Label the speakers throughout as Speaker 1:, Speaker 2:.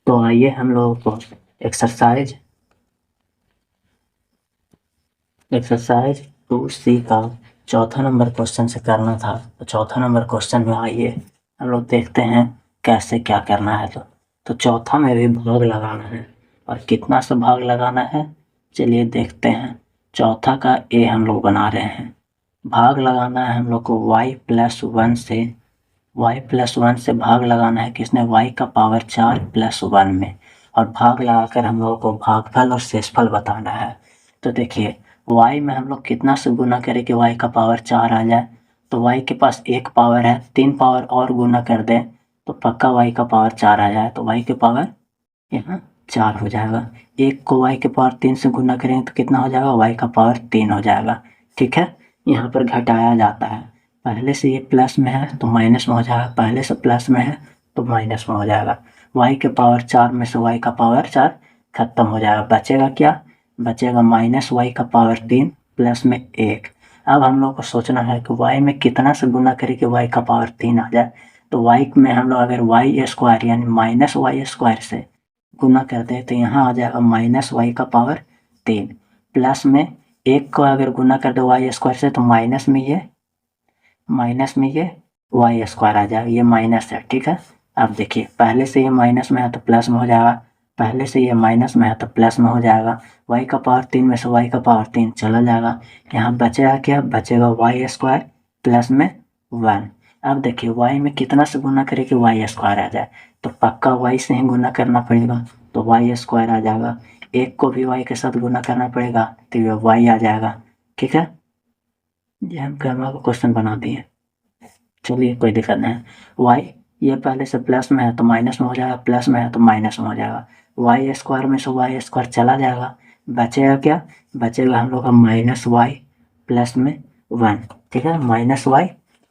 Speaker 1: तो आइए हम लोगों को एक्सरसाइज 2C का चौथा नंबर क्वेश्चन से करना था। तो चौथा नंबर क्वेश्चन में आइए हम लोग देखते हैं कैसे क्या करना है। तो चौथा में भी भाग लगाना है, और कितना से भाग लगाना है चलिए देखते हैं। चौथा का ए हम लोग बना रहे हैं। भाग लगाना है हम लोग को y+1 से, y+1 से भाग लगाना है किसने, y का पावर 4 + 1 में, और भाग लगाकर हम लोगों को भागफल और शेषफल बताना है। तो देखिए y में हम लोग कितना से गुना करें कि y का पावर 4 आ जाए। तो y के पास एक पावर है, 3 पावर और गुना कर दें तो पक्का y का पावर 4 आ जाए। तो y के पावर यहाँ 4 हो जाएगा। एक को y के पावर 3 से गुना करेंगे तो कितना हो जाएगा, y का पावर 3 हो जाएगा। ठीक है, यहाँ पर घटाया जाता है। पहले से ये प्लस में है तो माइनस में हो जाएगा, पहले से प्लस में है तो माइनस में हो जाएगा। y के पावर 4 में से y का पावर 4 खत्म हो जाएगा। बचेगा क्या, बचेगा -y का पावर 3 प्लस में 1। अब हम लोग को सोचना है कि y में कितना से गुना करें कि y का पावर 3 आ जाए। तो y में हम लोग अगर y² यानी -y² से गुना करते हैं तो यहाँ आ जाएगा -y का पावर 3 प्लस में 1 को अगर गुना कर दो y² से तो माइनस में ये y² आ जाएगा, ये माइनस है। ठीक है, अब देखिए पहले से ये माइनस में है तो प्लस में हो जाएगा, पहले से ये माइनस में है तो प्लस में हो जाएगा। y का पावर 3 में से y का पावर 3 चला जाएगा। यहाँ बचेगा क्या, बचेगा y² प्लस में 1। अब देखिए y में कितना से गुना करें कि y² आ जाए। तो पक्का y से ही गुना करना पड़ेगा, तो y² आ जाएगा। एक को भी y के साथ गुना करना पड़ेगा तो ये y आ जाएगा। ठीक है, ये हम कर्मा का क्वेश्चन बना दिए। चलिए कोई दिक्कत नहीं है। y ये पहले से प्लस में है तो माइनस में हो जाएगा, प्लस में है तो माइनस में हो जाएगा। y² में से y² चला जाएगा, बचेगा क्या, बचेगा हम लोग का -y प्लस में 1। ठीक है, -y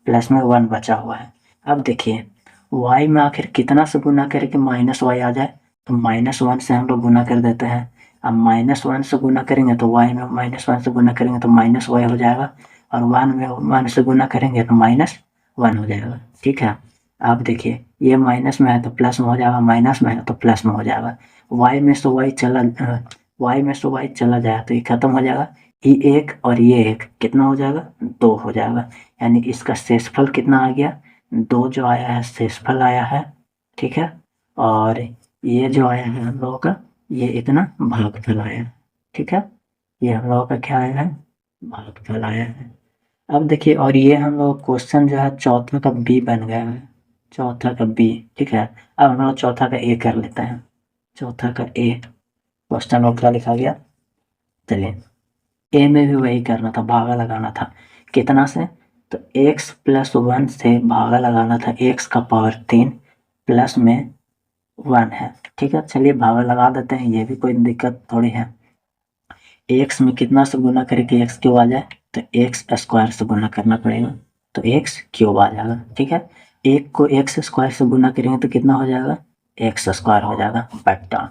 Speaker 1: प्लस में 1 बचा हुआ है। अब देखिए y में आखिर कितना से गुना करें कि -y आ जाए। तो -1 से हम लोग गुना कर देते हैं। अब -1 से गुना करेंगे तो y में -1 से गुना करेंगे तो -y हो जाएगा, और 1 में 1 से गुना करेंगे तो -1 हो जाएगा। ठीक है, अब देखिए ये माइनस में है तो प्लस में हो जाएगा, माइनस में है तो प्लस में हो जाएगा। y में से y चला जाए तो ये खत्म हो जाएगा। ये 1 और ये 1 कितना हो जाएगा, 2 हो जाएगा। यानी इसका शेषफल कितना आ गया, 2 जो आया है शेषफल आया है। ठीक है, और ये जो आया है हम लोगों का ये इतना भागफल आया है। ठीक है, ये हम लोगों का क्या आया है, भागफल आया है। अब देखिए और ये हम लोग क्वेश्चन जो है चौथा का बी बन गया है, चौथा का बी। ठीक है, अब हम लोग चौथा का ए कर लेते हैं। चौथा का ए क्वेश्चन में क्या लिखा गया, चलिए ए में भी वही करना था, भागा लगाना था। कितना से, तो x+1 से भागा लगाना था, x का पावर 3 प्लस में 1 है। ठीक है, चलिए भागा लगा देते हैं, ये भी कोई दिक्कत थोड़ी है। x में कितना से गुना करें कि x³ आ जाए, तो x² से गुना करना पड़ेगा तो x³ आ जाएगा। ठीक है, एक को x² से गुना करेंगे तो कितना हो जाएगा, x² हो जाएगा। पैटर्न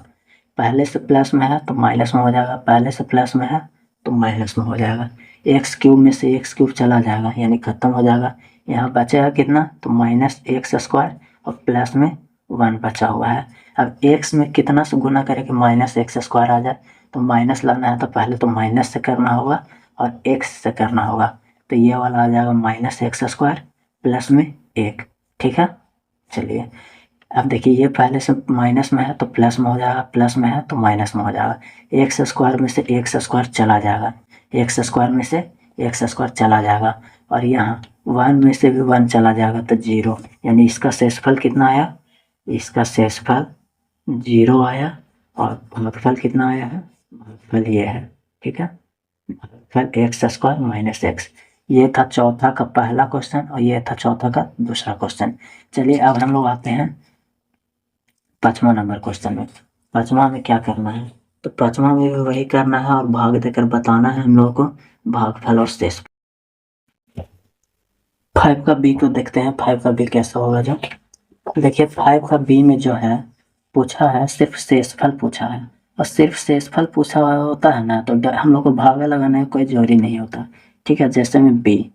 Speaker 1: पहले से प्लस में है तो माइनस में हो जाएगा, पहले से प्लस में है तो माइनस में हो जाएगा। x³ में से x³ चला जाएगा यानी खत्म हो जाएगा। यहाँ बचेगा कितना, तो -x² और प्लस में 1 बचा हुआ है। अब x में कितना से गुना करें कि -x² आ जाए। तो माइनस लाना है तो पहले तो माइनस से करना होगा और x से करना होगा। तो ये वाला आ जाएगा -x² प्लस में 1। ठीक है, चलिए अब देखिए ये पहले से माइनस में है तो प्लस में हो जाएगा, प्लस में है तो माइनस में हो जाएगा। x² में से x² चला जाएगा, x² में से x² चला जाएगा, और यहाँ 1 में से भी 1 चला जाएगा तो 0। यानी इसका शेषफल कितना आया, इसका शेषफल 0 आया, और भागफल कितना आया है, भागफल ये है। ठीक है, भागफल x² - x। ये था चौथा का पहला क्वेश्चन और ये था चौथा का दूसरा क्वेश्चन। चलिए अब हम लोग आते हैं पांचवा नंबर क्वेश्चन में। पांचवा में क्या करना है, तो पांचवा में भी वही करना है और भाग देकर बताना है हम लोगों को भागफल और शेषफल। 5 का बी को देखते हैं, 5 का बी कैसा होगा। जो देखिए 5 का बी में जो है पूछा है सिर्फ शेषफल पूछा है, और सिर्फ शेषफल पूछा होता है ना तो हम लोग को भागा लगाने का कोई जरूरी नहीं होता। ठीक है, जैसे में बी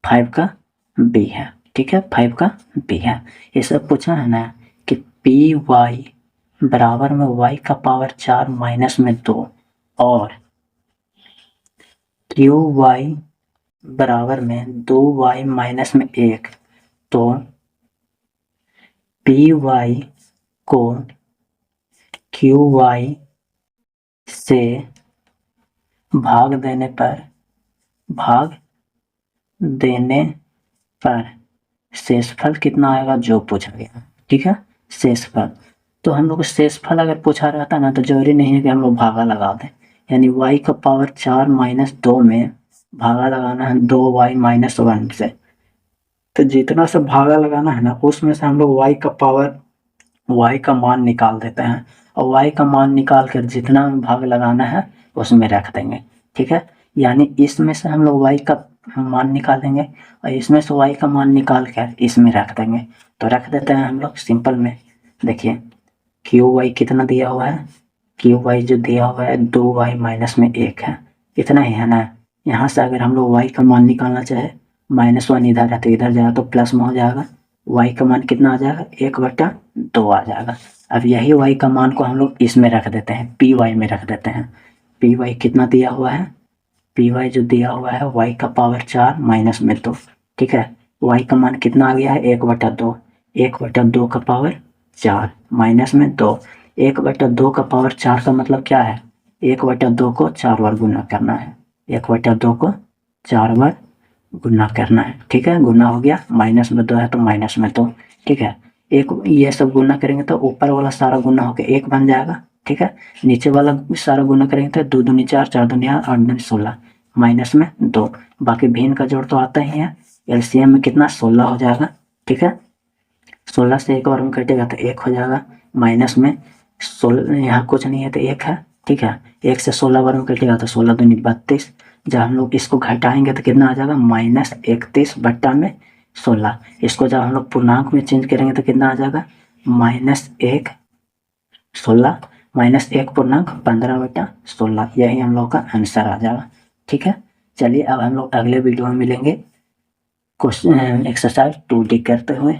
Speaker 1: 5 का बी है। ठीक है, 5 का बी है, ये सब पूछा है ना कि पी वाई बराबर में y का पावर 4 माइनस में 2 और क्यू वाई बराबर में 2y माइनस में 1, तो पी वाई को क्यू वाई से भाग देने पर शेषफल कितना आएगा जो पूछा गया। ठीक है, शेषफल। तो हम लोग को शेषफल अगर पूछा रहता ना तो जरूरी नहीं है कि हम लोग भागा लगा दें, यानी y का पावर 4 माइनस 2 में भागा लगाना है 2y माइनस 1 से। तो जितना से भागा लगाना है ना उसमें से हम लोग y का मान निकाल देते हैं और y का मान निकाल कर जितना भाग लगाना है उसमें रख देंगे। ठीक है, यानी इसमें से हम लोग y का मान निकालेंगे और इसमें से y का मान निकाल कर इसमें रख देंगे। तो रख देते हैं हम लोग सिंपल में। देखिए क्यू वाई कितना दिया हुआ है, क्यू वाई जो दिया हुआ है 2y माइनस में 1 है, इतना ही है ना। यहाँ से अगर हम लोग y का मान निकालना चाहे -1 इधर है तो इधर जाएगा तो प्लस में हो जाएगा, y का मान कितना आ जाएगा 1/2 आ जाएगा। अब यही y का मान को हम लोग इसमें रख देते हैं, पी वाई में रख देते हैं। पी वाई कितना दिया हुआ है, पी वाई जो दिया हुआ है y का पावर 4 माइनस में 2। ठीक है, y का मान कितना आ गया है 1/2, 1/2 का पावर 4 माइनस में 2। 1/2 का पावर 4 का मतलब क्या है, 1/2 को 4 बार गुना करना है, 1/2 को 4 बार गुना करना है। ठीक है, गुना हो गया, माइनस में 2 है तो माइनस में 2। ठीक है, एक ये सब गुना करेंगे तो ऊपर वाला सारा गुना होकर 1 बन जाएगा। ठीक है, नीचे वाला सारा गुना करेंगे तो 2 दूनी 4, 4 दूनी 8, 8 दूनी 16, माइनस में 2। बाकी भिन्न का जोड़ तो आता ही है, एलसीएम में कितना 16 हो जाएगा। ठीक है, 16 से एक बार में कटेगा तो 1 हो जाएगा, माइनस में 16 यहाँ कुछ नहीं है तो 1 है। ठीक है, 1 से 16 बार में कटेगा तो 16 दूनी 32। जब हम लोग इसको घटाएंगे तो कितना आ जाएगा -31/16। इसको जब हम लोग पूर्णांक में चेंज करेंगे तो कितना आ जाएगा -1 16 -1 पूर्णांक 15/16। यही हम लोग का आंसर आ जाएगा। ठीक है, चलिए अब हम लोग अगले वीडियो में मिलेंगे क्वेश्चन एक्सरसाइज 2D करते हुए।